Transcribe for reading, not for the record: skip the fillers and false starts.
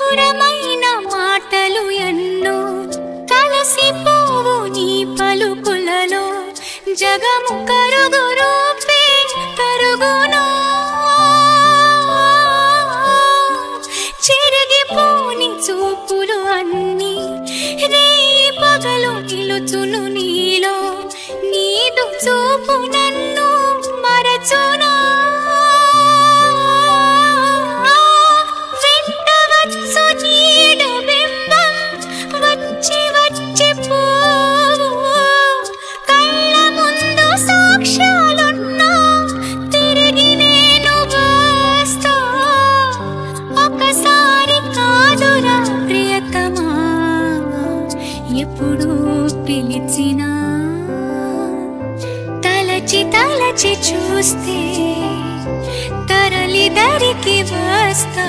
దూరమైన మాటలు ఎన్నో కలసిపోవు నీ పలుకులలో జగము కరుగు రూపే కరుగునో చెరిగిపోని చూపులు అన్నీ రేయి పగలు నిలుచును నీలో నీదు చూపు నన్ను మరచునా వెంటవచ్చు నీడ బింబం వచ్చి వచ్చి పోవు కళ్ళ ముందు సాక్ష్యాలున్నా తిరిగి నేను వస్తా ఒకసారి కాదురా ప్రియతమా ఎప్పుడు పిలిచినా తలచి తలచి చూస్తే తరలి దరికి వస్తా